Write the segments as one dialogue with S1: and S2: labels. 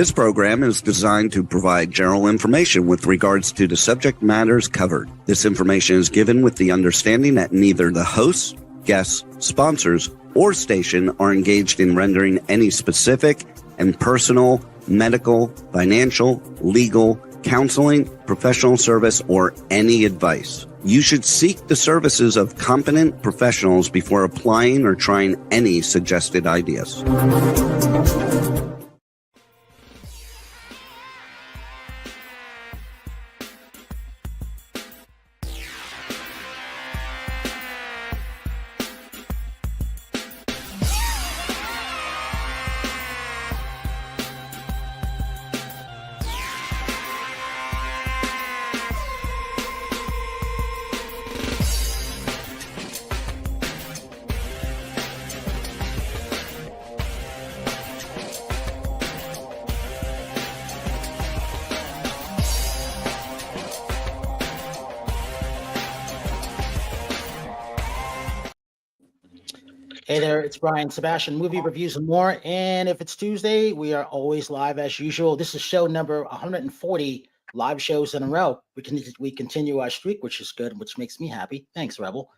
S1: This program is designed to provide general information with regards to the subject matters covered. This information is given with the understanding that neither the hosts, guests, sponsors, or station are engaged in rendering any specific and personal, medical, financial, legal, counseling, professional service, or any advice. You should seek the services of competent professionals before applying or trying any suggested ideas.
S2: Hey there, it's Brian Sebastian, Movie Reviews and More. And if it's Tuesday, we are always live as usual. This is show number 140 live shows in a row. We continue our streak, which is good, which makes me happy. Thanks, Rebel.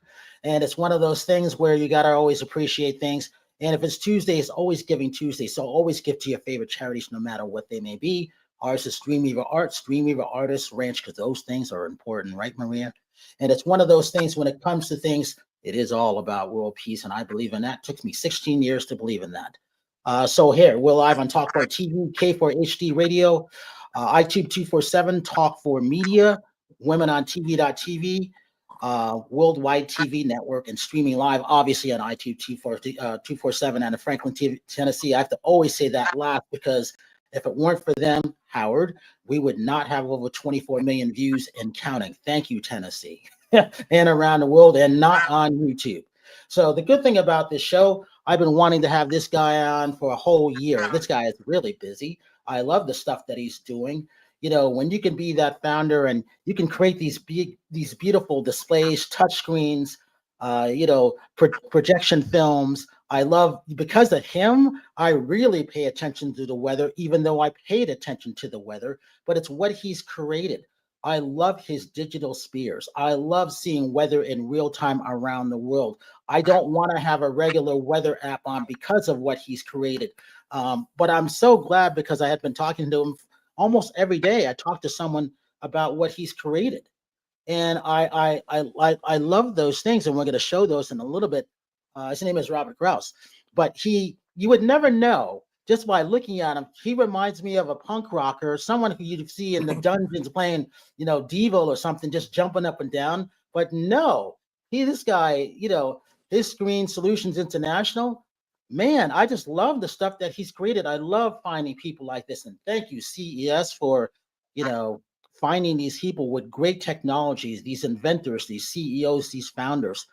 S2: And it's one of those things where you got to always appreciate things. And if it's Tuesday, it's always Giving Tuesday. So always give to your favorite charities, no matter what they may be. Ours is Streamweaver Arts, Streamweaver Artists Ranch, because those things are important, right, Maria? And it's one of those things when it comes to things, it is all about world peace, and I believe in that. It took me 16 years to believe in that. So here, we're live on Talk 4 TV, K4HD Radio, iTube 247, Talk 4 Media, Women on TV.tv, Worldwide TV Network, and streaming live, obviously, on iTube 247 out of Franklin, Tennessee. I have to always say that last because if it weren't for them, Howard, we would not have over 24 million views and counting. Thank you, Tennessee. And around the world, and not on YouTube. So the good thing about this show, I've been wanting to have this guy on for a whole year. This guy is really busy. I love the stuff that he's doing. You know, when you can be that founder and you can create these beautiful displays, touch screens, projection films. I love, because of him, I really pay attention to the weather, even though I paid attention to the weather, but it's what he's created. I love his digital spheres. I love seeing weather in real time around the world. I don't want to have a regular weather app on because of what he's created. But I'm so glad because I had been talking to him almost every day. I talked to someone about what he's created. And I love those things. And we're going to show those in a little bit. His name is Robert Krause. But you would never know. Just by looking at him, he reminds me of a punk rocker, someone who you'd see in the dungeons playing, Devil or something, just jumping up and down. But no, this guy, his Screen Solutions International, man, I just love the stuff that he's created. I love finding people like this. And thank you, CES, for, finding these people with great technologies, these inventors, these CEOs, these founders.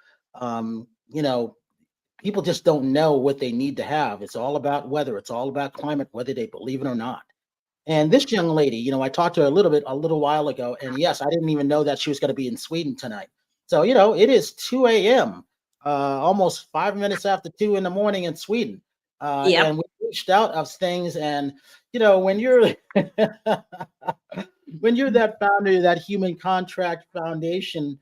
S2: People just don't know what they need to have. It's all about weather. It's all about climate, whether they believe it or not. And this young lady, I talked to her a little while ago, and yes, I didn't even know that she was going to be in Sweden tonight. So, it is 2 a.m., almost 5 minutes after 2 in the morning in Sweden. And we reached out of things. And, when you're when you're that founder, that Human Contract Foundation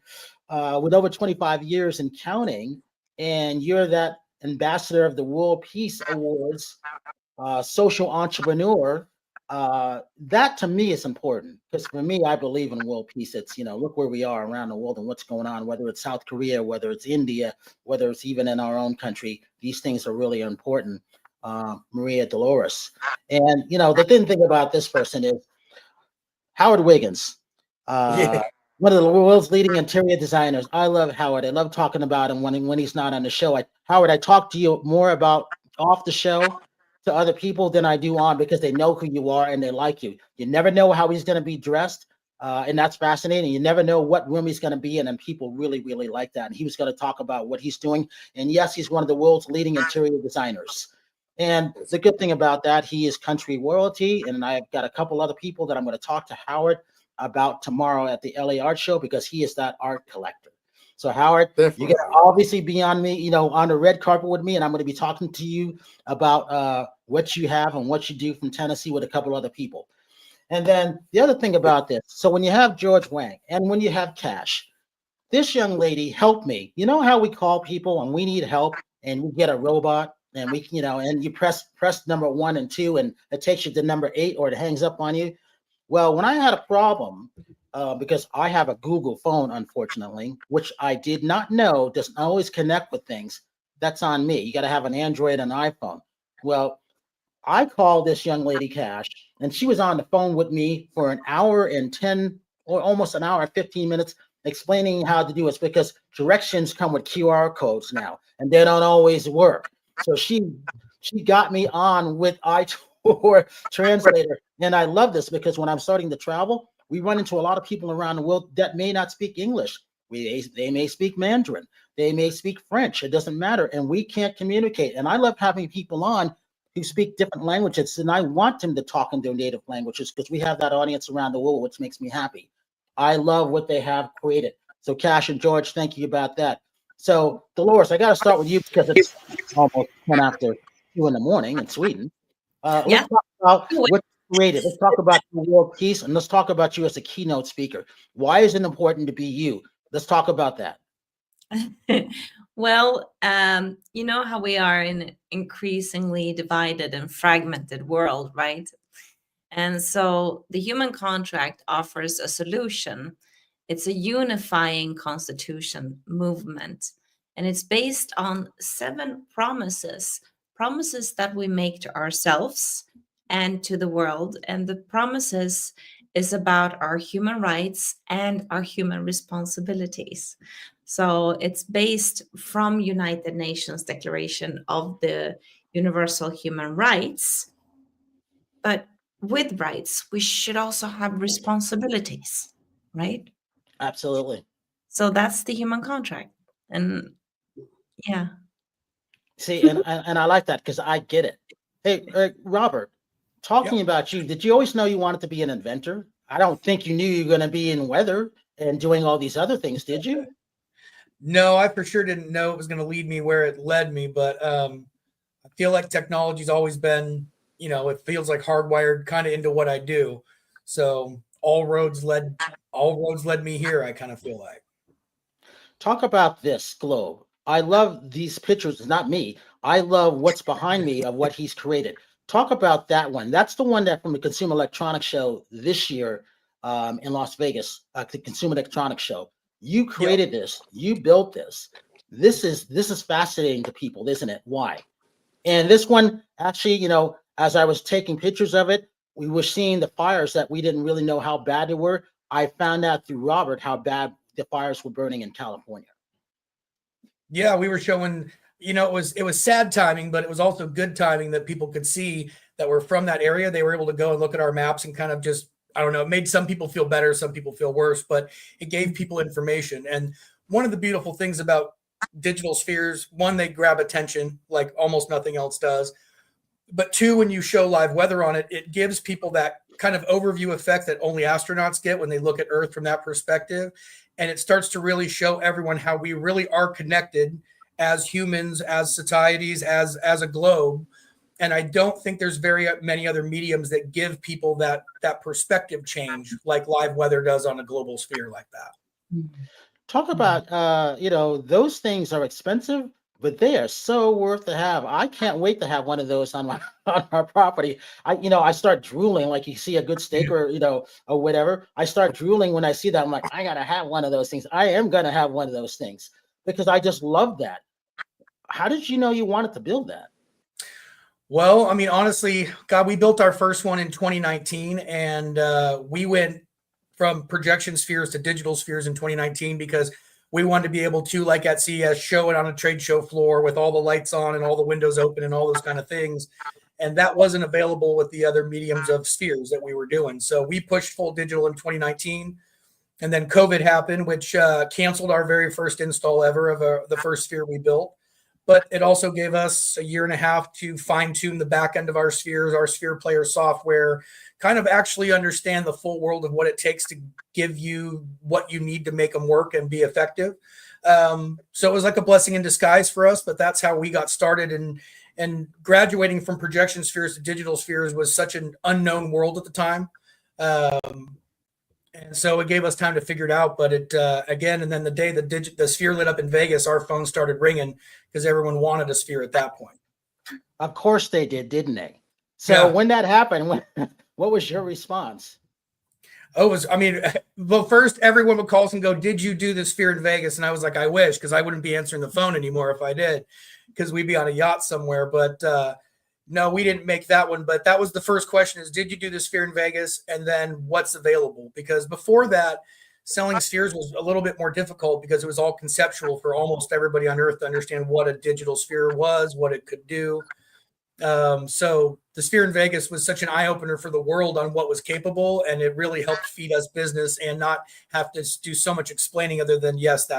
S2: with over 25 years and counting, and you're that ambassador of the World Peace Awards, social entrepreneur, that to me is important. Because for me, I believe in world peace. It's, look where we are around the world and what's going on, whether it's South Korea, whether it's India, whether it's even in our own country, these things are really important. Mariadolores. And, the thing about this person is Howard Wiggins. One of the world's leading interior designers. I love Howard. I love talking about him when he's not on the show. Howard, I talk to you more about off the show to other people than I do on, because they know who you are and they like you. You never know how he's going to be dressed, and that's fascinating. You never know what room he's going to be in, and people really, really like that. And he was going to talk about what he's doing. And yes, he's one of the world's leading interior designers. And the good thing about that, he is country royalty. And I've got a couple other people that I'm going to talk to Howard about tomorrow at the LA Art Show, because he is that art collector. So Howard,
S3: Definitely.
S2: You're going to obviously be on me, on the red carpet with me, and I'm going to be talking to you about what you have and what you do from Tennessee with a couple other people. And then the other thing about this, so when you have George Wang and when you have Cash, this young lady helped me. You know how we call people and we need help and we get a robot and we, and you press number 1 and 2 and it takes you to number 8 or it hangs up on you. Well, when I had a problem, because I have a Google phone, unfortunately, which I did not know doesn't always connect with things. That's on me. You got to have an Android and iPhone. Well, I called this young lady Cash, and she was on the phone with me for an hour and 10 or almost an hour and 15 minutes explaining how to do it because directions come with QR codes now, and they don't always work. So she got me on with TourTranslator, and I love this because when I'm starting to travel, we run into a lot of people around the world that may not speak English. They may speak Mandarin. They may speak French. It doesn't matter, and we can't communicate. And I love having people on who speak different languages, and I want them to talk in their native languages because we have that audience around the world, which makes me happy. I love what they have created. So Cash and George, thank you about that. So Dolores, I got to start with you because it's almost 10 after 2 in the morning in Sweden. Let's talk about what's created. Let's talk about the world peace, and let's talk about you as a keynote speaker. Why is it important to be you? Let's talk about that.
S3: Well, you know how we are in an increasingly divided and fragmented world, right? And so the human contract offers a solution. It's a unifying constitution movement, and it's based on 7 promises that we make to ourselves and to the world. And the promises is about our human rights and our human responsibilities. So it's based from United Nations Declaration of the Universal Human Rights. But with rights, we should also have responsibilities, right?
S2: Absolutely.
S3: So that's the human contract. And yeah.
S2: See, and I like that because I get it. Hey, Robert, talking about you, did you always know you wanted to be an inventor? I don't think you knew you were going to be in weather and doing all these other things, did you?
S4: No, I for sure didn't know it was going to lead me where it led me, but I feel like technology's always been, it feels like hardwired kind of into what I do. So all roads led me here, I kind of feel like.
S2: Talk about this globe. I love these pictures. It's not me. I love what's behind me of what he's created. Talk about that one. That's the one that from the Consumer Electronics Show this year in Las Vegas, the Consumer Electronics Show. You created this. You built this. This is fascinating to people, isn't it? Why? And this one, actually, as I was taking pictures of it, we were seeing the fires that we didn't really know how bad they were. I found out through Robert how bad the fires were burning in California.
S4: Yeah, we were showing, it was sad timing, but it was also good timing that people could see that we're from that area. They were able to go and look at our maps and kind of just, I don't know, it made some people feel better, some people feel worse, but it gave people information. And one of the beautiful things about digital spheres, one, they grab attention like almost nothing else does. But 2, when you show live weather on it, it gives people that kind of overview effect that only astronauts get when they look at Earth from that perspective. And it starts to really show everyone how we really are connected as humans, as societies, as a globe. And I don't think there's very many other mediums that give people that perspective change like live weather does on a global sphere like that.
S2: Talk about, those things are expensive, but they are so worth to have. I can't wait to have one of those on our property. I start drooling like you see a good steak or whatever. I start drooling when I see that. I'm like, I gotta have one of those things. I am gonna have one of those things because I just love that. How did you know you wanted to build that?
S4: Well, I mean, honestly, God, we built our first one in 2019, and we went from projection spheres to digital spheres in 2019 because we wanted to be able to, like at CES, show it on a trade show floor with all the lights on and all the windows open and all those kind of things. And that wasn't available with the other mediums of spheres that we were doing. So we pushed full digital in 2019. And then COVID happened, which canceled our very first install ever of the first sphere we built. But it also gave us a year and a half to fine tune the back end of our spheres, our sphere player software, kind of actually understand the full world of what it takes to give you what you need to make them work and be effective. So it was like a blessing in disguise for us, but that's how we got started. And and graduating from projection spheres to digital spheres was such an unknown world at the time. And so it gave us time to figure it out. But it again, and then the day the sphere lit up in Vegas, our phone started ringing because everyone wanted a sphere at that point.
S2: Of course they did, didn't they? So when that happened, what was your response?
S4: Well, first everyone would call us and go, "Did you do the sphere in Vegas?" And I was like, "I wish," because I wouldn't be answering the phone anymore if I did, because we'd be on a yacht somewhere. But no, we didn't make that one. But that was the first question: is did you do the sphere in Vegas? And then what's available? Because before that, selling spheres was a little bit more difficult because it was all conceptual for almost everybody on Earth to understand what a digital sphere was, what it could do. So the sphere in Vegas was such an eye opener for the world on what was capable, and it really helped feed us business and not have to do so much explaining other than, yes,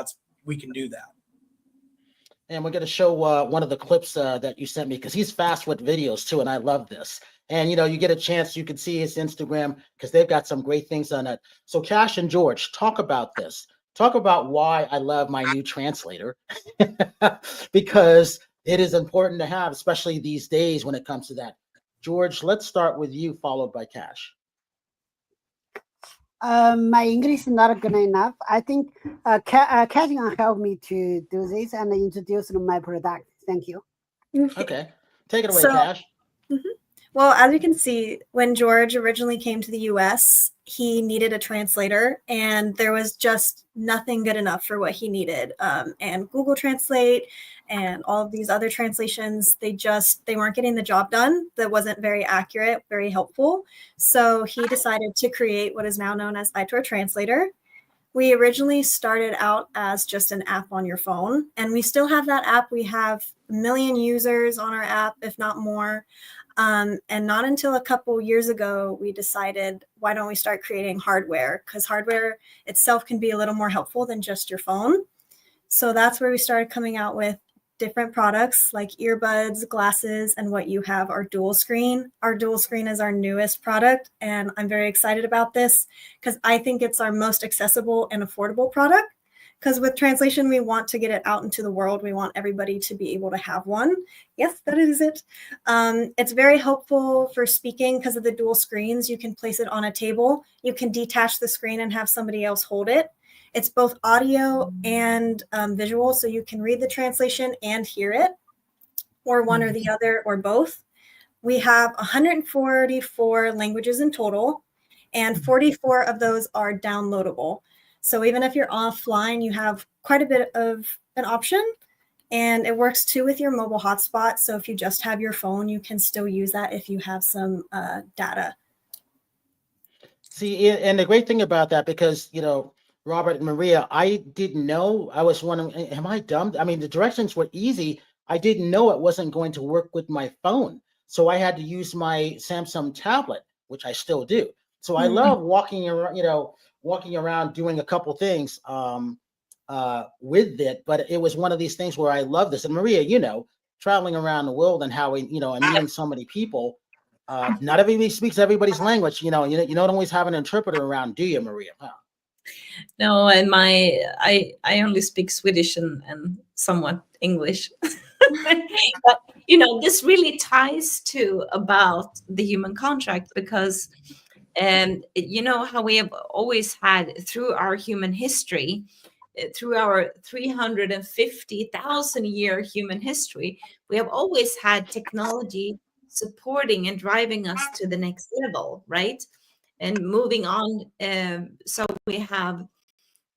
S4: we can do that.
S2: And we're going to show one of the clips that you sent me, because he's fast with videos too, and I love this. And, you get a chance, you can see his Instagram because they've got some great things on it. So Cash and George, talk about this. Talk about why I love my new translator, because it is important to have, especially these days when it comes to that. George, let's start with you, followed by Cash.
S5: My English is not good enough. I think Cash can help me to do this and introduce my product. Thank you.
S2: Okay. Take it away, Cash.
S6: Well, as you can see, when George originally came to the US, he needed a translator, and there was just nothing good enough for what he needed. And Google Translate and all of these other translations, they weren't getting the job done. That wasn't very accurate, very helpful. So he decided to create what is now known as TourTranslator. We originally started out as just an app on your phone, and we still have that app. We have 1 million users on our app, if not more. And not until a couple years ago, we decided, why don't we start creating hardware? Because hardware itself can be a little more helpful than just your phone. So that's where we started coming out with different products like earbuds, glasses, and what you have, our dual screen. Our dual screen is our newest product, and I'm very excited about this because I think it's our most accessible and affordable product. Because with translation, we want to get it out into the world. We want everybody to be able to have one. Yes, that is it. It's very helpful for speaking because of the dual screens. You can place it on a table. You can detach the screen and have somebody else hold it. It's both audio and visual, so you can read the translation and hear it, or one or the other, or both. We have 144 languages in total, and 44 of those are downloadable. So even if you're offline, you have quite a bit of an option, and it works too with your mobile hotspot. So if you just have your phone, you can still use that if you have some data.
S2: See, and the great thing about that, because, Robert and Maria, I didn't know. I was wondering, am I dumb? I mean, the directions were easy. I didn't know it wasn't going to work with my phone. So I had to use my Samsung tablet, which I still do. So I love walking around doing a couple things with it. But it was one of these things where I love this. And Maria, traveling around the world and how and meeting so many people. Not everybody speaks everybody's language. You don't always have an interpreter around, do you, Maria?
S3: No, and I only speak Swedish and somewhat English. But this really ties to about the human contract, because how we have always had through our human history, through our 350,000 year human history, we have always had technology supporting and driving us to the next level, right? And moving on. So we have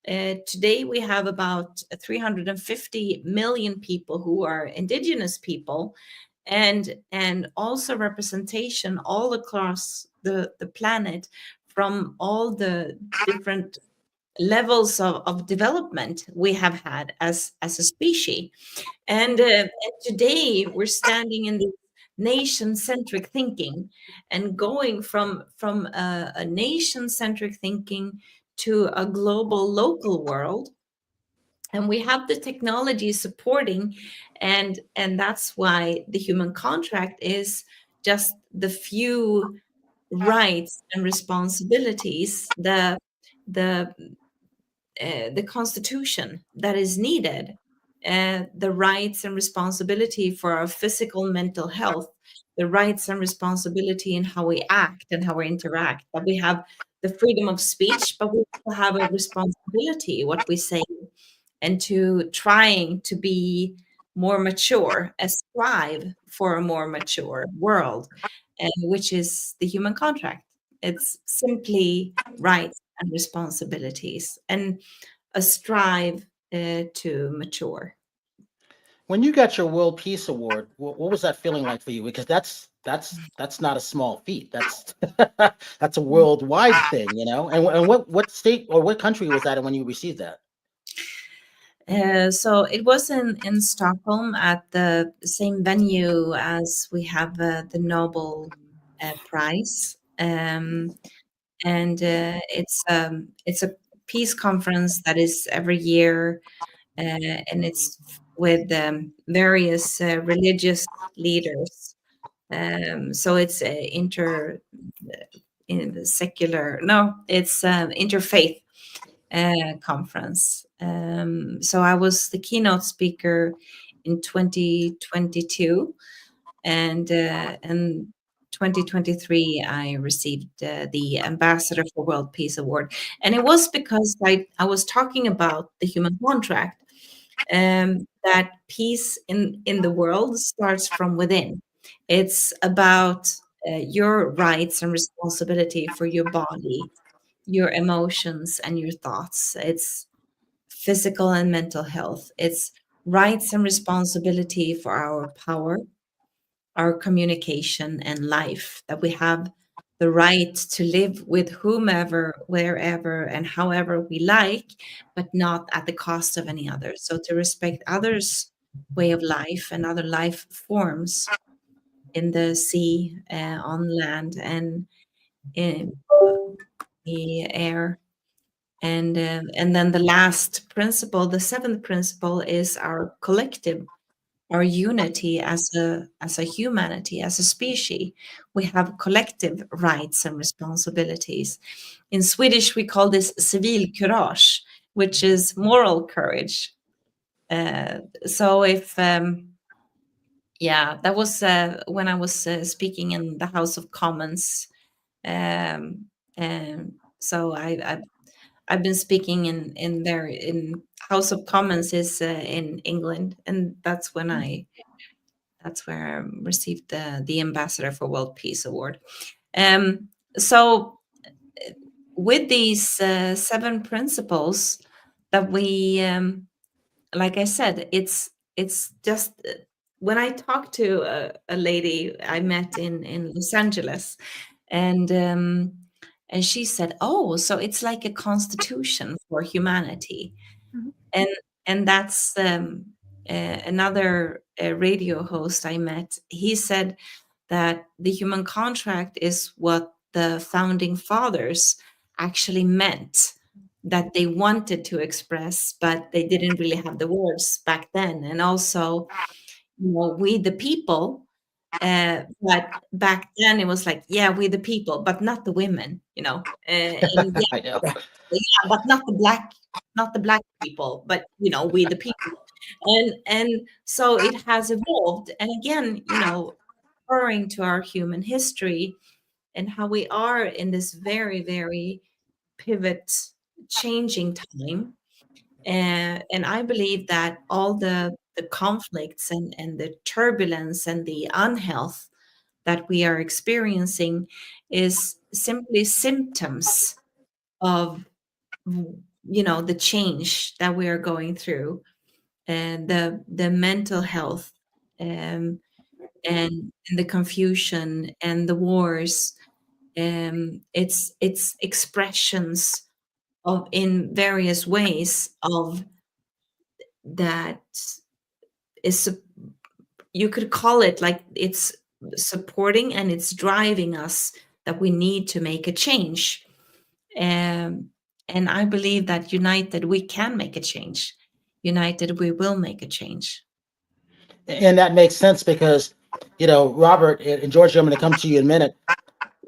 S3: today we have about 350 million people who are indigenous people, and also representation all across the planet from all the different levels of development we have had as a species. And today we're standing in the nation-centric thinking and going from a nation-centric thinking to a global local world, and we have the technology supporting, and that's why the human contract is just the few rights and responsibilities, the constitution that is needed the rights and responsibility for our physical, mental health, the rights and responsibility in how we act and how we interact. That we have the freedom of speech, but we also have a responsibility what we say, and to trying to be more mature, strive for a more mature world, which is the human contract. It's simply rights and responsibilities, and a strive to mature.
S2: When you got your World Peace Award, what was that feeling like for you? Because that's not a small feat. That's that's a worldwide thing, you know. And what state or what country was that in when you received that?
S3: So it was in Stockholm at the same venue as we have the Nobel Prize, and it's a peace conference that is every year, and it's with various religious leaders. So it's in the secular. No, it's interfaith conference. So I was the keynote speaker in 2022, and 2023 I received the Ambassador for World Peace Award, and it was because I was talking about the human contract, that peace in the world starts from within. It's about your rights and responsibility for your body, your emotions, and your thoughts. It's physical and mental health. It's rights and responsibility for our power, our communication, and life, that we have the right to live with whomever, wherever, and however we like, but not at the cost of any other. So to respect others' way of life and other life forms in the sea, on land, and in the air. And then the last principle, the seventh principle, is our collective, our unity as a humanity, as a species. We have collective rights and responsibilities. In Swedish, we call this civilkurage, which is moral courage. So if yeah, that was when I was speaking in the House of Commons. And so I've been speaking in there in House of Commons is in England, and that's where I received the Ambassador for World Peace Award. So with these 7 principles that we, like I said, it's just when I talked to a lady I met in Los Angeles, and she said, "Oh, so it's like a constitution for humanity."
S6: Mhm.
S3: And that's another radio host I met. He said that the human contract is what the founding fathers actually meant, that they wanted to express, but they didn't really have the words back then. And also, we the people. But back then it was like, yeah, we the people, but not the women, and
S2: I know.
S3: yeah, but not the black people, but we the people. And so it has evolved. And again, referring to our human history and how we are in this very, very pivot changing time. And I believe that all the conflicts and the turbulence and the unhealth that we are experiencing is simply symptoms of the change that we are going through, and the mental health, and the confusion and the wars. It's expressions of in various ways of that is, you could call it like, it's supporting and it's driving us, that we need to make a change. And I believe that united we can make a change. United we will make a change.
S2: And that makes sense because, Robert and George, I'm going to come to you in a minute.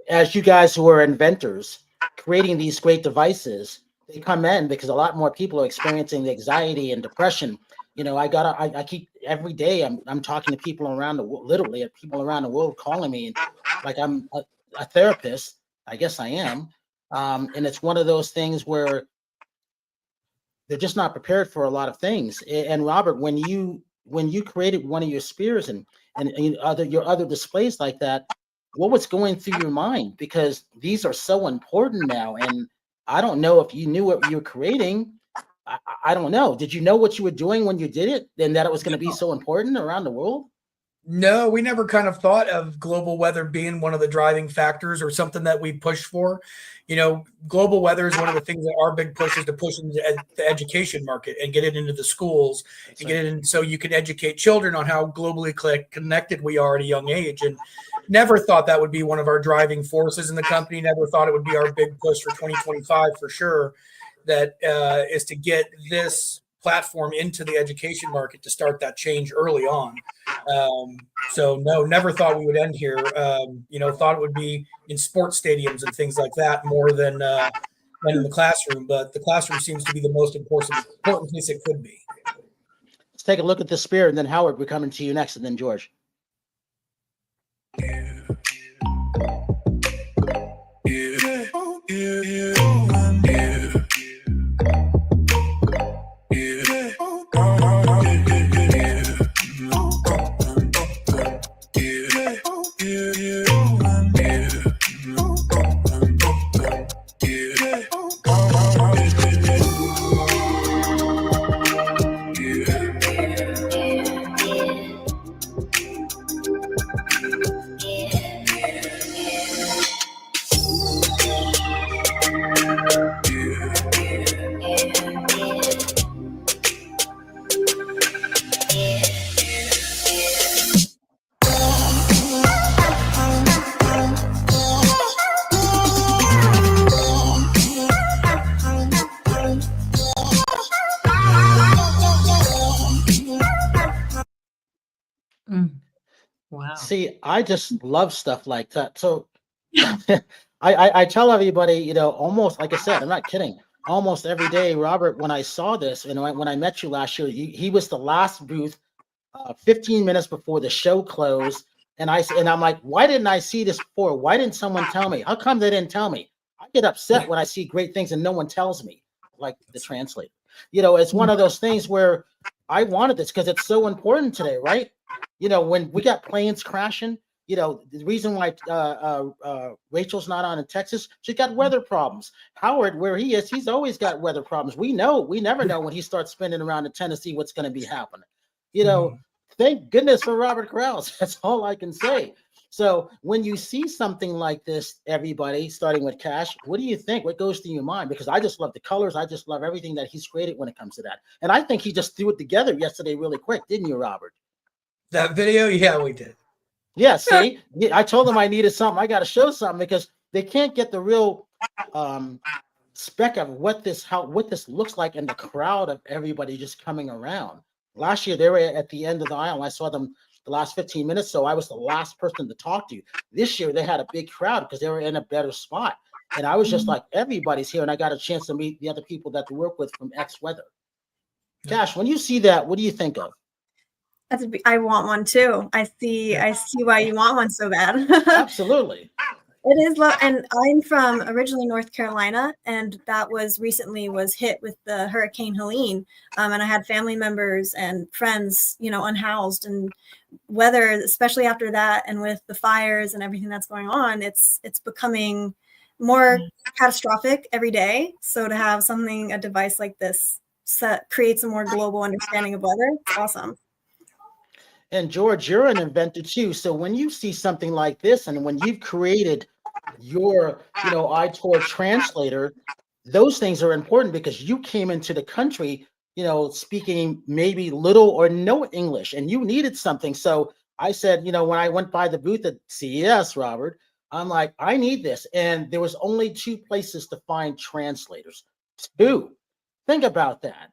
S2: As you guys who are inventors, creating these great devices, they come in because a lot more people are experiencing the anxiety and depression I keep every day I'm talking to people around the world, literally people around the world calling me, and like I'm a therapist. I guess I am. And it's one of those things where they're just not prepared for a lot of things. And Robert, when you created one of your spears and your other displays like that, what was going through your mind? Because these are so important now, and I don't know if you knew what you were creating. I don't know. Did you know what you were doing when you did it, and that it was going to be so important around the world?
S4: No, we never kind of thought of global weather being one of the driving factors or something that we pushed for. Global weather is one of the things that our big push is to push into the education market and get it into the schools and get it in so you can educate children on how globally connected we are at a young age. And never thought that would be one of our driving forces in the company. Never thought it would be our big push for 2025 for sure. That is to get this platform into the education market to start that change early on. So no, never thought we would end here. Thought it would be in sports stadiums and things like that more than in the classroom. But the classroom seems to be the most important place it could be.
S2: Let's take a look at the spear, and then Howard, we're coming to you next, and then George.
S3: Wow.
S2: See, I just love stuff like that. So I tell everybody, almost like I said, I'm not kidding. Almost every day, Robert, when I saw this, and when I met you last year, he was the last booth 15 minutes before the show closed. And I'm like, why didn't I see this before? Why didn't someone tell me? How come they didn't tell me? I get upset when I see great things and no one tells me, like the translator. It's one of those things where I wanted this because it's so important today, right? When we got planes crashing, the reason why Rachel's not on in Texas, she's got weather problems. Howard, where he is, he's always got weather problems. We never know when he starts spinning around in Tennessee what's going to be happening. Thank goodness for Robert Krause. That's all I can say. So when you see something like this, everybody, starting with Cash, what do you think? What goes through your mind? Because I just love the colors. I just love everything that he's created when it comes to that. And I think he just threw it together yesterday really quick, didn't you, Robert?
S4: That video? Yeah, we did.
S2: Yeah, see, I told them I needed something. I got to show something because they can't get the real spec of what this looks like in the crowd of everybody just coming around. Last year, they were at the end of the aisle. I saw them the last 15 minutes, so I was the last person to talk to. This year, they had a big crowd because they were in a better spot. And I was just like, everybody's here, and I got a chance to meet the other people that they work with from X Weather. Cash, when you see that, what do you think of?
S6: I want one too. I see why you want one so bad.
S2: Absolutely.
S6: It is and I'm from originally North Carolina, and that was hit with the Hurricane Helene. And I had family members and friends, unhoused, and weather, especially after that, and with the fires and everything that's going on, it's becoming more catastrophic every day. So to have a device like this creates a more global understanding of weather, it's awesome.
S2: And George, you're an inventor too. So when you see something like this, and when you've created your, TourTranslator, those things are important because you came into the country, speaking maybe little or no English, and you needed something. So I said, when I went by the booth at CES, Robert, I'm like, I need this. And there was only 2 places to find translators. 2. Think about that.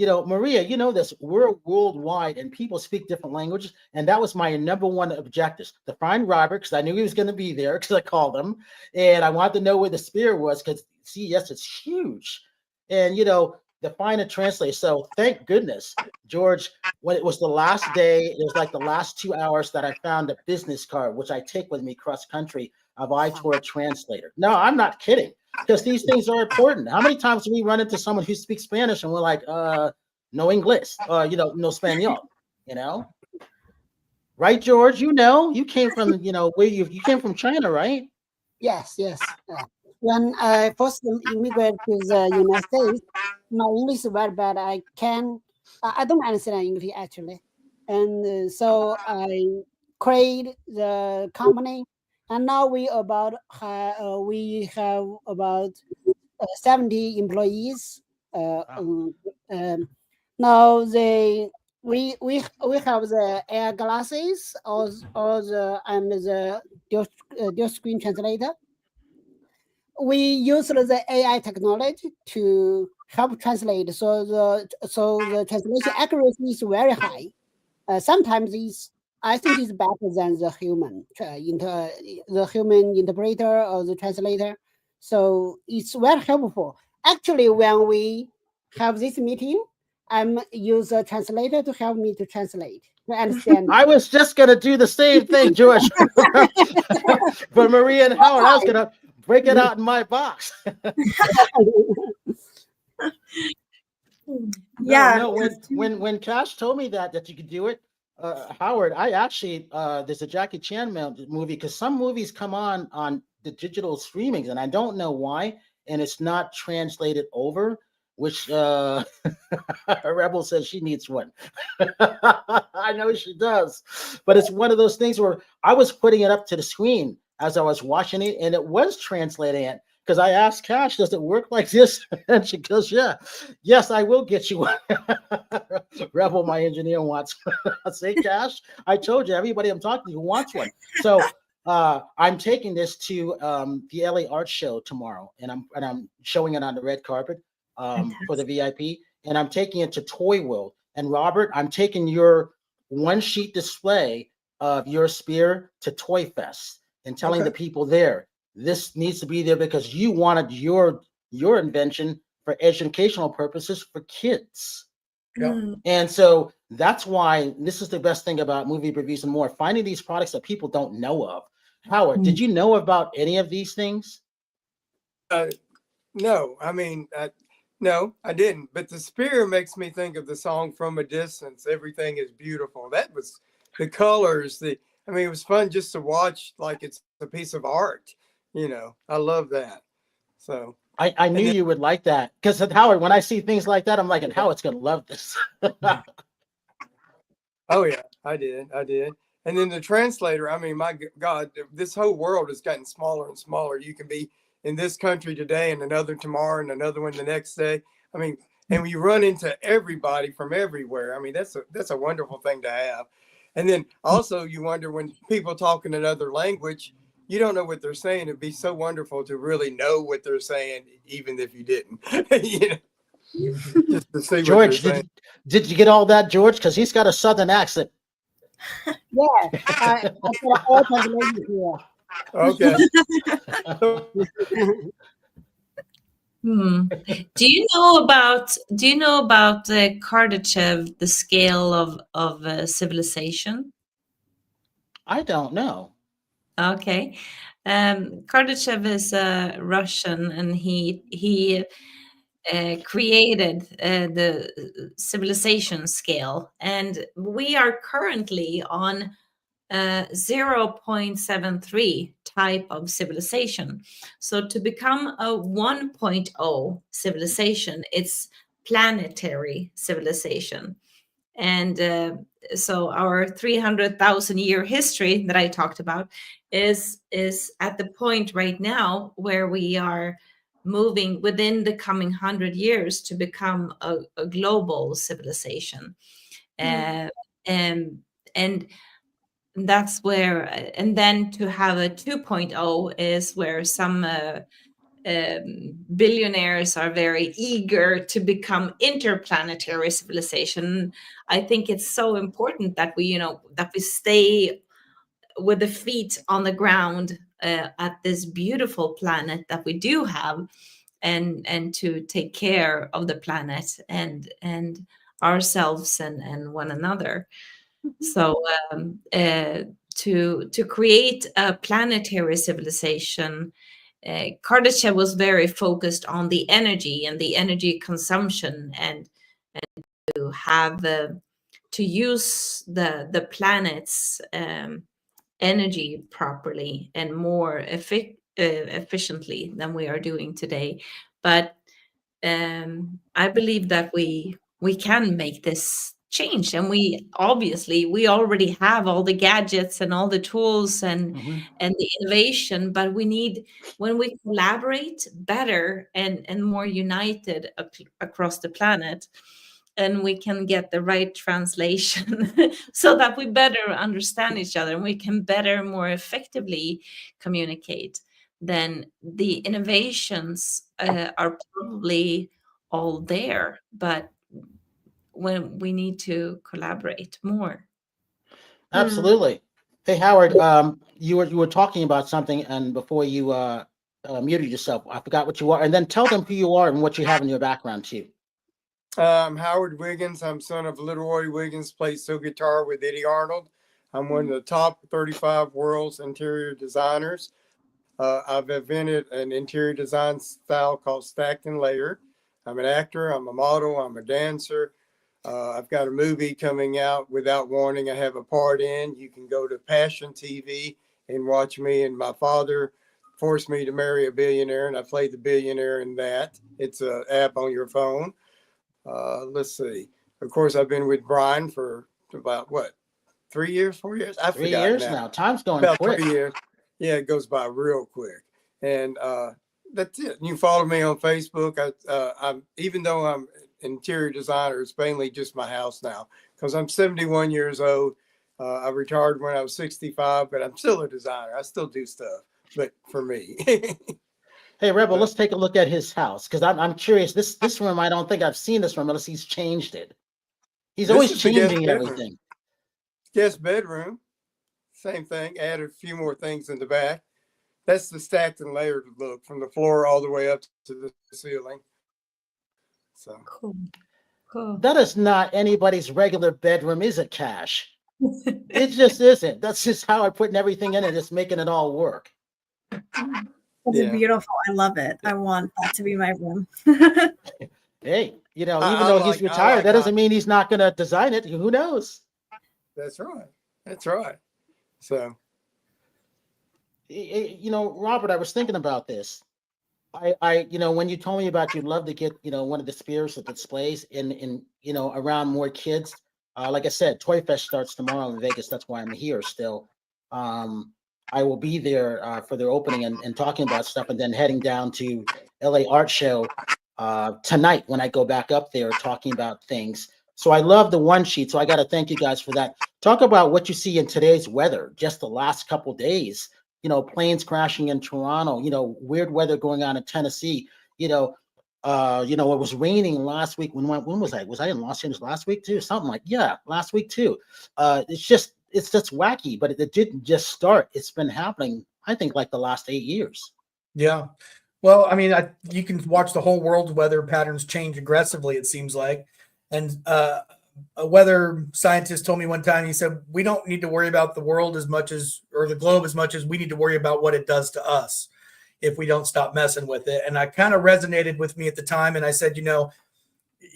S2: Maria, this, we're worldwide and people speak different languages. And that was my number one objective, to find Robert, because I knew he was going to be there because I called him. And I wanted to know where the spear was because CES is huge. And, define and translate. So thank goodness, George, when it was the last day, it was like the last 2 hours that I found a business card, which I take with me cross country of TourTranslator. No, I'm not kidding, because these things are important. How many times do we run into someone who speaks Spanish and we're like, no English, no Spanish, right, George? You came from, where you came from China, right?
S5: Yes, yes. When I first immigrated to the United States, my English is very bad. I don't understand English actually, and so I created the company, and now we have about 70 employees.
S2: Wow.
S5: Now we have the air glasses and the dual screen translator. We use the AI technology to help translate, so the translation accuracy is very high. Sometimes I think it's better than the human interpreter or the translator. So it's very helpful. Actually, when we have this meeting, I'm use a translator to help me to translate, to understand.
S2: I was just gonna do the same thing, George. For Maria and Howard, I was gonna break it out in my box.
S6: Yeah.
S2: No, when Cash told me that you could do it, Howard, I actually there's a Jackie Chan movie, because some movies come on the digital streamings, and I don't know why, and it's not translated over, which Rebel says she needs one. I know she does, but it's one of those things where I was putting it up to the screen as I was watching it, and it was translating it. Because I asked Cash, does it work like this? And she goes, yeah. Yes, I will get you one. Rebel, my engineer, wants one. I say, Cash, I told you, everybody I'm talking to wants one. So I'm taking this to the LA Art Show tomorrow, and I'm showing it on the red carpet for the VIP, and I'm taking it to Toy World. And Robert, I'm taking your one-sheet display of your spear to Toy Fest and telling the people there, this needs to be there because you wanted your invention for educational purposes for kids.
S4: Yeah.
S2: And so that's why this is the best thing about Movie Reviews and More, finding these products that people don't know of. Howard, did you know about any of these things?
S7: No, I mean, no, I didn't. But the spear makes me think of the song From a Distance. Everything is beautiful. That was the colors. It was fun just to watch, like it's a piece of art. I love that. So
S2: I knew you would like that, because Howard, when I see things like that, I'm like, and Howard's gonna love this.
S7: Oh yeah, I did. And then the translator, my God, this whole world has gotten smaller and smaller. You can be in this country today and another tomorrow and another one the next day. And we run into everybody from everywhere. That's a wonderful thing to have. And then also you wonder when people talk in another language, you don't know what they're saying. It'd be so wonderful to really know what they're saying, even if you didn't. Just to see
S2: George,
S7: what they're saying.
S2: did you get all that, George? Because he's got a Southern accent.
S5: Yeah, I got all translation here.
S7: Okay.
S3: Do you know about the Kardashev, the scale of civilization?
S2: I don't know.
S3: Okay. Kardashev is a Russian, and he created the civilization scale, and we are currently on 0.73 type of civilization. So to become a 1.0 civilization, it's planetary civilization. And so our 300,000 year history that I talked about is at the point right now where we are moving within the coming 100 years to become a global civilization. And that's where, and then to have a 2.0 is where some billionaires are very eager to become interplanetary civilization. I think it's so important that we stay with the feet on the ground at this beautiful planet that we do have, and to take care of the planet and ourselves and one another. So to create a planetary civilization, Kardashev was very focused on the energy and the energy consumption, and to have to use the planet's energy properly and more efficiently than we are doing today. But I believe that we can make this change, and we already have all the gadgets and all the tools and the innovation, but we need, when we collaborate better and more united across the planet, and we can get the right translation so that we better understand each other and we can better, more effectively communicate, then the innovations are probably all there, but when we need to collaborate more.
S2: Absolutely. Hey, Howard, you were talking about something, and before you muted yourself, I forgot what you are, and then tell them who you are and what you have in your background too.
S7: I'm Howard Wiggins. I'm son of Little Roy Wiggins, plays steel guitar with Eddie Arnold. I'm one of the top 35 world's interior designers. I've invented an interior design style called stacked and layered. I'm an actor, I'm a model, I'm a dancer. I've got a movie coming out, Without Warning, I have a part in. You can go to Passion TV and watch me. And my father forced me to marry a billionaire, and I played the billionaire in that. It's an app on your phone. Let's see. Of course, I've been with Brian for about, 3 years, 4 years? I
S2: 3
S7: forgot
S2: years
S7: now.
S2: now. Time's going
S7: About
S2: quick.
S7: 3 years. Yeah, it goes by real quick. And that's it. You follow me on Facebook. I'm even though I'm interior designer, it's mainly just my house now because I'm 71 years old. I retired when I was 65, but I'm still a designer. I still do stuff, but for me.
S2: Hey, Rebel, let's take a look at his house, because I'm curious. This room, I don't think I've seen this room unless he's changed it. He's
S7: This
S2: always
S7: is the guest
S2: changing
S7: bedroom.
S2: everything.
S7: Guest bedroom, same thing. Added a few more things in the back. That's the stacked and layered look from the floor all the way up to the ceiling. So
S3: Cool.
S2: That is not anybody's regular bedroom, is it, Cash? It just isn't. That's just how I'm putting everything in it, just making it all work.
S6: It's beautiful. I love it. I want that to be my room.
S2: Hey, even
S7: I
S2: though he's
S7: like-
S2: retired, that doesn't mean he's not going to design it. Who knows?
S7: That's right. That's right. So,
S2: Robert, I was thinking about this. When you told me about you'd love to get, one of the spears that displays in around more kids. Like I said, Toy Fest starts tomorrow in Vegas. That's why I'm here still. I will be there for their opening and talking about stuff, and then heading down to LA Art Show tonight when I go back up there talking about things. So I love the one sheet. So I got to thank you guys for that. Talk about what you see in today's weather, just the last couple of days. Planes crashing in Toronto, weird weather going on in Tennessee. It was raining last week. When was I? Was I in Los Angeles last week too? Something like, last week too. It's just wacky, but it didn't just start. It's been happening, I think, like the last 8 years.
S4: Yeah. Well, I mean, you can watch the whole world's weather patterns change aggressively, it seems like. And a weather scientist told me one time, he said, we don't need to worry about the world or the globe as much as we need to worry about what it does to us if we don't stop messing with it. And I kind of resonated with me at the time. And I said,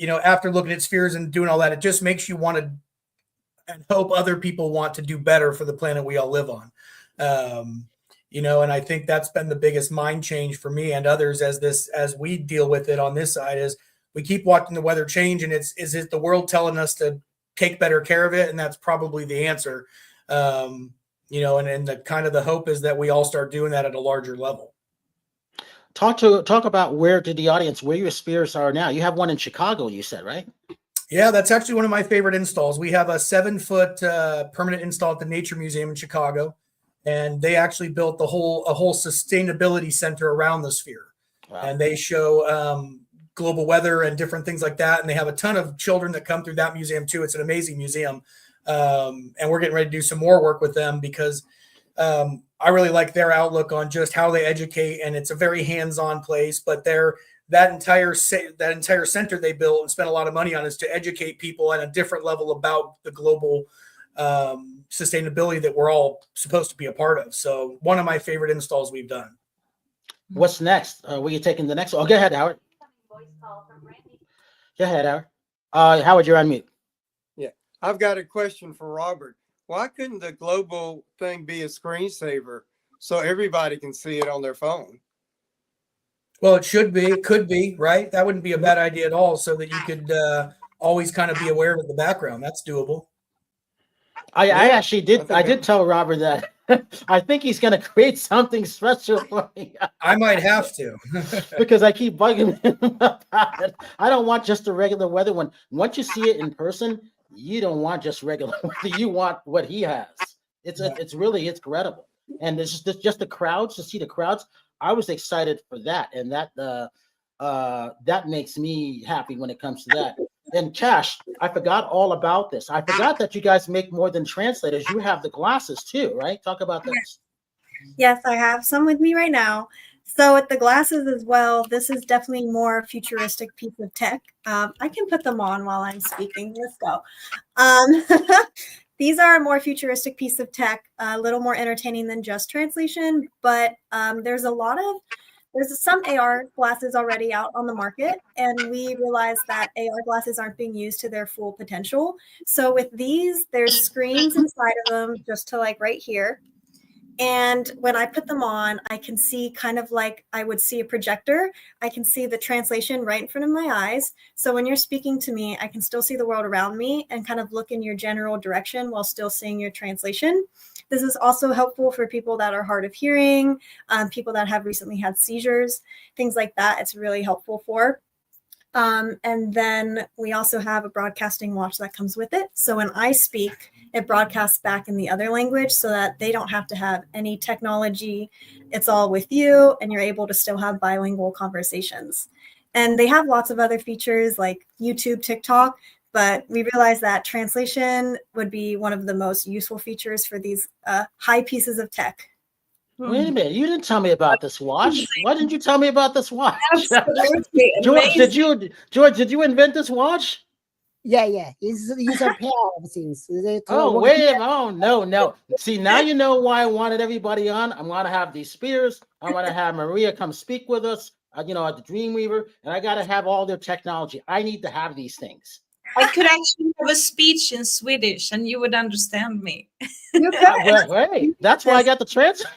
S4: after looking at spheres and doing all that, it just makes you want to and hope other people want to do better for the planet we all live on. And I think that's been the biggest mind change for me and others as we deal with it on this side is we keep watching the weather change, and is it the world telling us to take better care of it? And that's probably the answer. And the kind of the hope is that we all start doing that at a larger level.
S2: Talk about where your spheres are now. You have one in Chicago, you said, right?
S4: Yeah, that's actually one of my favorite installs. We have a 7-foot permanent install at the Nature Museum in Chicago, and they actually built a whole sustainability center around the sphere. Wow. And they show global weather and different things like that. And they have a ton of children that come through that museum too. It's an amazing museum. And we're getting ready to do some more work with them because I really like their outlook on just how they educate, and it's a very hands-on place. But that entire center they built and spent a lot of money on is to educate people at a different level about the global sustainability that we're all supposed to be a part of. So one of my favorite installs we've done.
S2: What's next? Were you taking the next? Oh, go ahead, Howard. Go ahead, Howard. Howard, you're on mute.
S7: Yeah, I've got a question for Robert. Why couldn't the global thing be a screensaver so everybody can see it on their phone?
S4: Well, it should be. It could be, right? That wouldn't be a bad idea at all, so that you could always kind of be aware of the background. That's doable.
S2: I actually did. I did tell Robert that I think he's going to create something special for me.
S4: I might have to.
S2: Because I keep bugging him about it. I don't want just a regular weather one. Once you see it in person, you don't want just regular weather. You want what he has. It's really incredible. And it's just the crowds, to see the crowds. I was excited for that, and that makes me happy when it comes to that. And Cash, I forgot all about this. I forgot that you guys make more than translators. You have the glasses too, right? Talk about this.
S6: Yes, I have some with me right now. So with the glasses as well, this is definitely more futuristic piece of tech. I can put them on while I'm speaking. Let's go. These are a more futuristic piece of tech, a little more entertaining than just translation, but there's some AR glasses already out on the market, and we realized that AR glasses aren't being used to their full potential. So with these, there's screens inside of them, just to like right here. And when I put them on, I can see kind of like I would see a projector. I can see the translation right in front of my eyes. So when you're speaking to me, I can still see the world around me and kind of look in your general direction while still seeing your translation. This is also helpful for people that are hard of hearing, people that have recently had seizures, things like that. It's really helpful for. And then we also have a broadcasting watch that comes with it. So when I speak, it broadcasts back in the other language so that they don't have to have any technology. It's all with you, and you're able to still have bilingual conversations. And they have lots of other features like YouTube, TikTok, but we realized that translation would be one of the most useful features for these high pieces of tech.
S2: Wait a minute, you didn't tell me about this watch. Why didn't you tell me about this watch?
S3: Absolutely.
S2: George, did you invent this watch?
S5: Yeah. It's a pair of things.
S2: Oh, wait. Oh, no. See, now you know why I wanted everybody on. I'm going to have these spears. I want to have Maria come speak with us, at the Dreamweaver, and I got to have all their technology. I need to have these things.
S3: I could actually have a speech in Swedish and you would understand me.
S2: Wait, that's why I got the translator.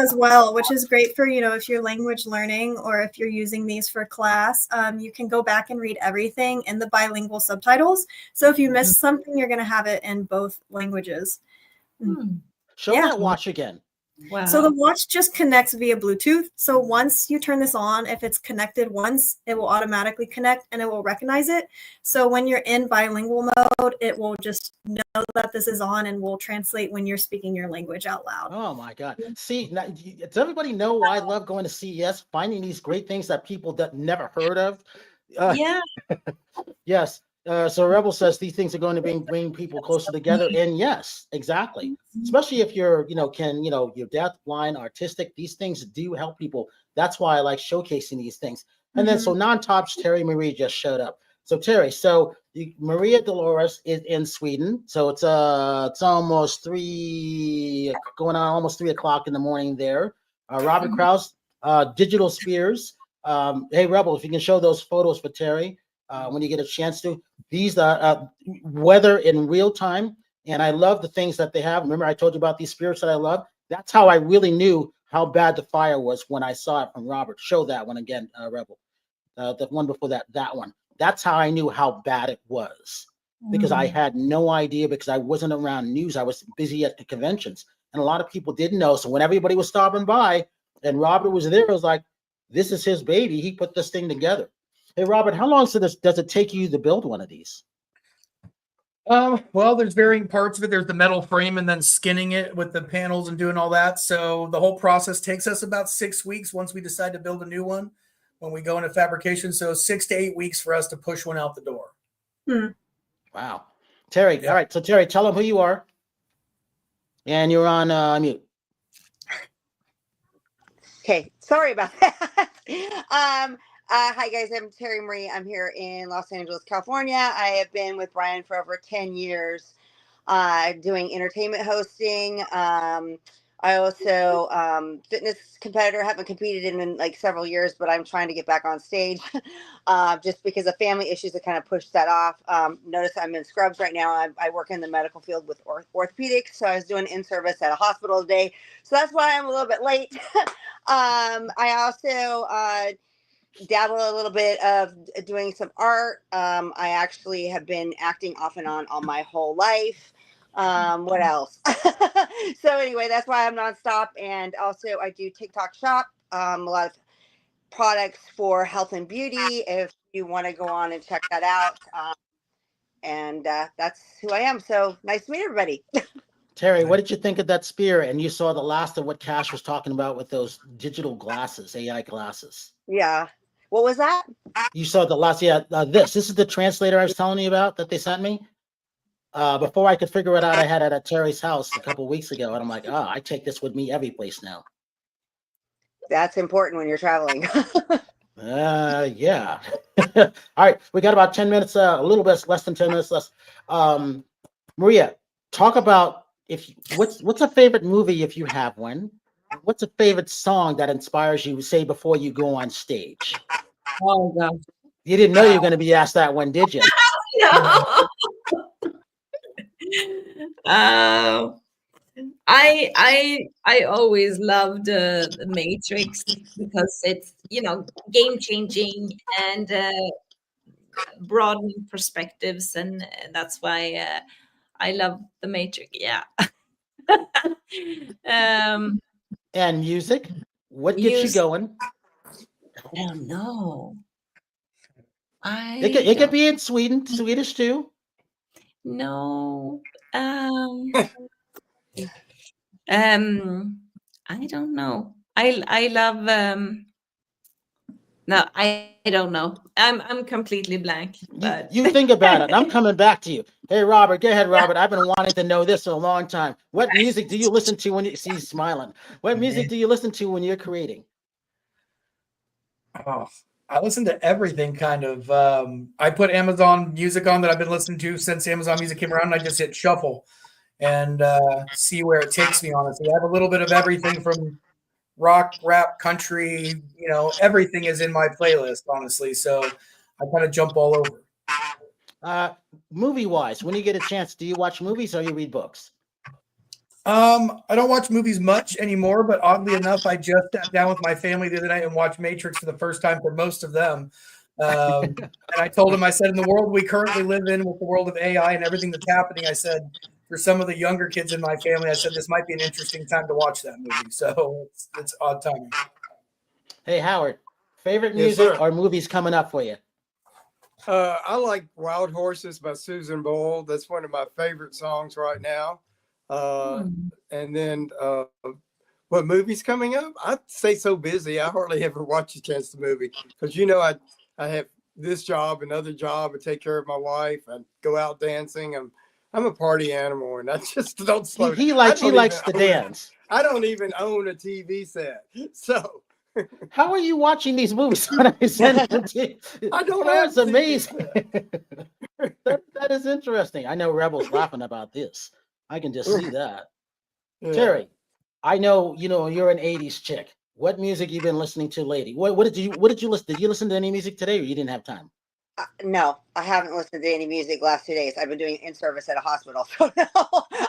S6: As well, which is great for, if you're language learning or if you're using these for class, you can go back and read everything in the bilingual subtitles. So if you miss something, you're going to have it in both languages.
S2: Show that watch again.
S3: Wow.
S6: So the watch just connects via Bluetooth. So once you turn this on, if it's connected once, it will automatically connect and it will recognize it. So when you're in bilingual mode, it will just know that this is on and will translate when you're speaking your language out loud.
S2: Oh my God. See, now, does everybody know why I love going to CES, finding these great things that people that never heard of?
S3: Yeah.
S2: Yes. So Rebel says these things are going to bring people closer together. And yes, exactly. Especially if you're, you're deaf, blind, artistic, these things do help people. That's why I like showcasing these things. And then so non-tops, Terry Marie just showed up. So Terry, Maria Dolores is in Sweden. So it's almost going on almost 3 o'clock in the morning there. Robert Krause, Digital Spears. Hey Rebel, if you can show those photos for Terry. When you get a chance to. These are weather in real time, and I love the things that they have. Remember, I told you about these spirits that I love. That's how I really knew how bad the fire was when I saw it from Robert. Show that one again, Rebel. The one before that one. That's how I knew how bad it was, because I had no idea, because I wasn't around news. I was busy at the conventions, and a lot of people didn't know. So when everybody was stopping by, and Robert was there, it was like, this is his baby. He put this thing together. Hey, Robert, how long does it take you to build one of these?
S4: Well, there's varying parts of it. There's the metal frame and then skinning it with the panels and doing all that. So the whole process takes us about 6 weeks once we decide to build a new one when we go into fabrication. So 6 to 8 weeks for us to push one out the door.
S2: Wow. Terry, all right. So Terry, tell them who you are. And you're on mute.
S8: Okay, sorry about that. Hi guys, I'm Terry Marie. I'm here in Los Angeles, California. I have been with Brian for over 10 years, doing entertainment hosting. I also fitness competitor. Haven't competed in like several years, but I'm trying to get back on stage, just because of family issues that kind of pushed that off. Notice I'm in scrubs right now. I work in the medical field with orthopedics, so I was doing in-service at a hospital today, so that's why I'm a little bit late. I also dabble a little bit of doing some art. I actually have been acting off and on all my whole life. What else? So anyway, that's why I'm nonstop. And also I do TikTok shop, a lot of products for health and beauty, if you want to go on and check that out. And that's who I am. So nice to meet everybody.
S2: Terry, what did you think of that spear? And you saw the last of what Cash was talking about with those digital glasses, AI glasses.
S8: Yeah. What was that?
S2: You saw the last, yeah, this is the translator I was telling you about that they sent me. Before I could figure it out, I had it at Terry's house a couple weeks ago. And I'm like, I take this with me every place now.
S8: That's important when you're traveling.
S2: Yeah. All right. We got about 10 minutes, a little bit less than 10 minutes less. Maria, talk about what's a favorite movie if you have one? What's a favorite song that inspires you, say, before you go on stage?
S3: Oh God.
S2: You didn't know you were going to be asked that one, did you?
S3: No. I always loved the Matrix because it's, you know, game changing and broadening perspectives, and that's why I love the Matrix. Yeah.
S2: And music, what gets you going?
S3: I don't know.
S2: It could be in Swedish too.
S3: No. I don't know. I love no, I don't know. I'm completely blank. But
S2: You think about it. I'm coming back to you. Hey, Robert, go ahead, Robert. I've been wanting to know this for a long time. What music do you listen to when you see smiling? What music do you listen to when you're creating?
S4: Oh, I listen to everything kind of. I put Amazon Music on that I've been listening to since Amazon Music came around, and I just hit shuffle and see where it takes me, honestly. I have a little bit of everything from rock, rap, country, you know, everything is in my playlist, honestly. So I kind of jump all over.
S2: Movie-wise, when you get a chance, do you watch movies or you read books?
S4: I don't watch movies much anymore, but oddly enough, I just sat down with my family the other night and watched Matrix for the first time for most of them. And I told them, I said, in the world we currently live in, with the world of AI and everything that's happening, I said, for some of the younger kids in my family, I said, this might be an interesting time to watch that movie. So it's odd timing.
S2: Hey, Howard, favorite music or movies coming up for you?
S7: I like Wild Horses by Susan Boyle. That's one of my favorite songs right now. And then what movies coming up? I stay so busy. I hardly ever watch a chance to movie because, you know, I have this job, another job, and take care of my wife. I go out dancing. I'm a party animal, and I just don't slow down.
S2: He likes to dance.
S7: I don't even own a TV set. So
S2: how are you watching these movies when I send them to you?
S7: I don't
S2: That's
S7: have
S2: amazing. that is interesting. I know Rebel's laughing about this. I can just see that. Yeah. Terry, I know you're an 80s chick. What music you been listening to lately? What did you listen? Did you listen to any music today, or you didn't have time?
S8: No, I haven't listened to any music last 2 days. I've been doing in-service at a hospital. So no,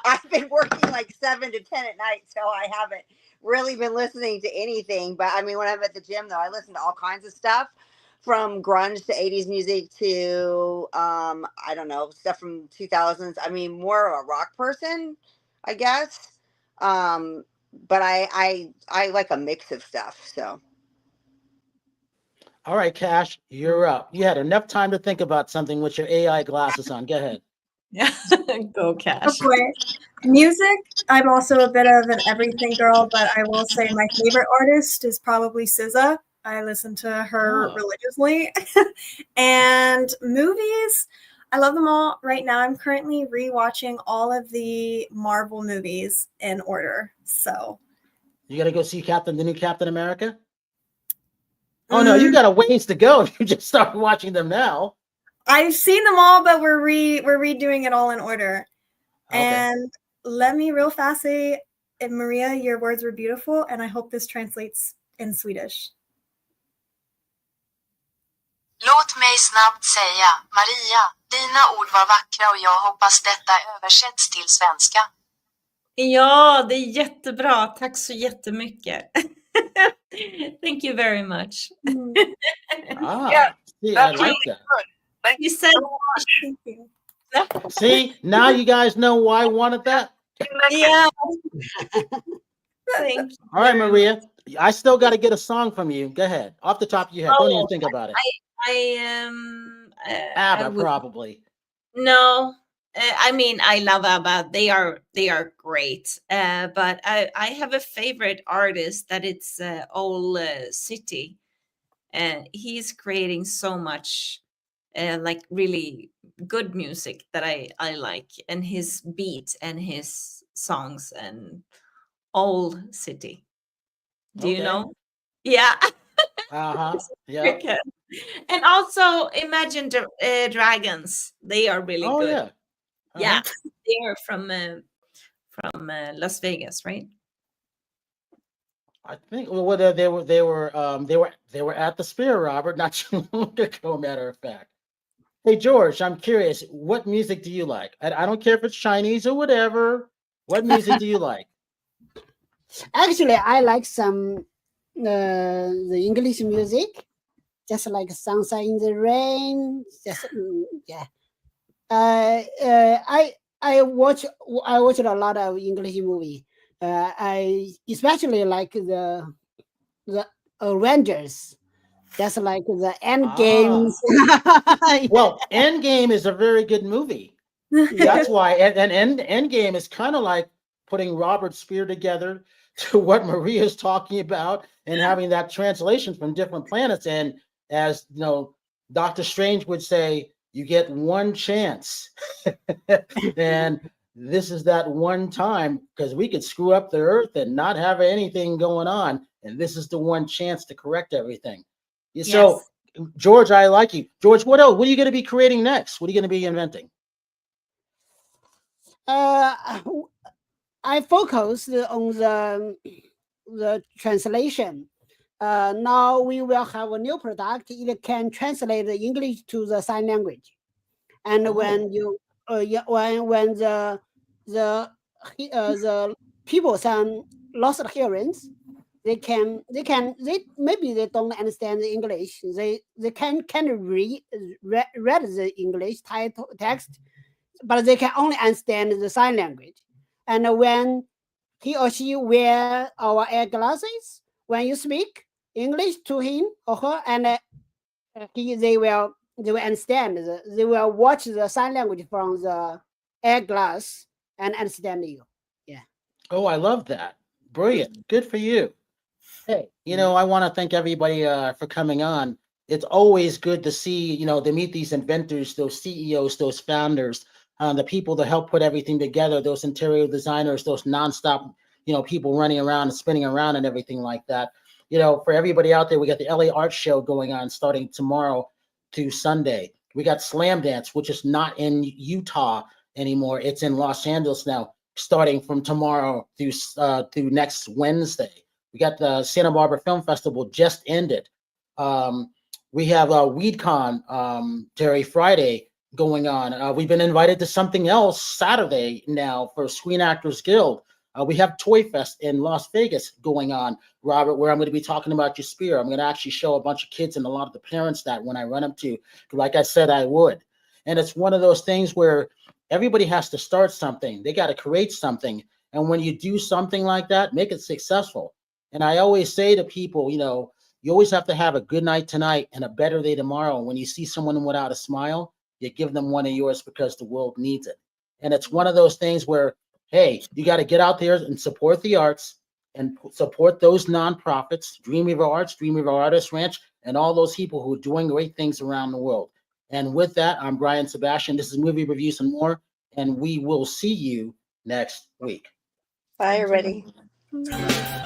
S8: I've been working like 7 to 10 at night. So I haven't really been listening to anything. But I mean, when I'm at the gym, though, I listen to all kinds of stuff, from grunge to 80s music to, I don't know, stuff from 2000s. I mean, more of a rock person, I guess. But I like a mix of stuff. So.
S2: All right, Cash, you're up. You had enough time to think about something with your AI glasses on. Go ahead.
S3: Yeah, go Cash.
S6: Okay. Music, I'm also a bit of an everything girl, but I will say my favorite artist is probably SZA. I listen to her religiously. And movies, I love them all. Right now, I'm currently rewatching all of the Marvel movies in order. So
S2: You got to go see the new Captain America? Oh, no, you got a ways to go. You just started watching them now.
S6: I've seen them all, but we're redoing it all in order.
S2: Okay.
S6: And let me real fast say, Maria, your words were beautiful, and I hope this translates in Swedish.
S9: Låt mig snabbt säga, Maria, dina ord var vackra och jag hoppas detta översätts till svenska.
S3: Ja, det är jättebra. Tack så jättemycket. Thank you very much.
S2: Yeah, see, I like that.
S3: Thank you said.
S6: Thank you.
S2: See, now you guys know why I wanted that.
S3: Yeah. Thank you.
S2: All right, Maria, I still got to get a song from you. Go ahead, off the top of your head. Don't even think about it. ABBA, probably.
S3: No, I mean, I love ABBA. They are great. But I have a favorite artist that it's Old City. He's creating so much like really good music that I like, and his beat and his songs, and Old City. Do you know? Yeah.
S2: Yeah.
S3: And also Imagine Dragons. They are really good.
S2: Yeah.
S3: Yeah, they are from Las Vegas, right?
S2: I think they were at the Sphere, Robert, not too long ago, matter of fact. Hey George, I'm curious, what music do you like? I don't care if it's Chinese or whatever. What music do you like?
S5: Actually, I like some the English music, just like Sunshine in the Rain. Just yeah. I watched a lot of English movie. I especially like the Avengers. That's like the End Games.
S2: Well, End Game is a very good movie. That's why, and End Game is kind of like putting Robert Spear together to what Maria's talking about, and having that translation from different planets. And as you know, Doctor Strange would say, you get one chance. And this is that one time, because we could screw up the Earth and not have anything going on. And this is the one chance to correct everything. Yes. So, George, I like you. George, what else? What are you going to be creating next? What are you going to be inventing?
S5: I focused on the translation. Now we will have a new product. It can translate the English to the sign language, and when you when the people some lost hearings, they maybe they don't understand the English. They can read the English text, but they can only understand the sign language. And when he or she wear our eyeglasses, when you speak English to him or her, and they will understand. They will watch the sign language from the eyeglass and understand you. Yeah.
S2: Oh, I love that. Brilliant. Good for you. Hey, I want to thank everybody for coming on. It's always good to see, to meet these inventors, those CEOs, those founders, the people that help put everything together, those interior designers, those nonstop, people running around and spinning around and everything like that. For everybody out there, we got the LA Art Show going on starting tomorrow through Sunday. We got Slam Dance, which is not in Utah anymore. It's in Los Angeles now, starting from tomorrow through next Wednesday. We got the Santa Barbara Film Festival just ended. We have WeedCon, Terry, Friday going on. We've been invited to something else Saturday now for Screen Actors Guild. We have Toy Fest in Las Vegas going on, Robert, where I'm going to be talking about your spear. I'm going to actually show a bunch of kids and a lot of the parents that when I run up to, like I said, I would. And it's one of those things where everybody has to start something. They got to create something. And when you do something like that, make it successful. And I always say to people, you always have to have a good night tonight and a better day tomorrow. When you see someone without a smile, you give them one of yours because the world needs it. And it's one of those things where, hey, you got to get out there and support the arts and support those nonprofits, Dream River Arts, Dream River Artist Ranch, and all those people who are doing great things around the world. And with that, I'm Brian Sebastian. This is Movie Reviews and More, and we will see you next week.
S8: Bye, everybody.
S6: Bye.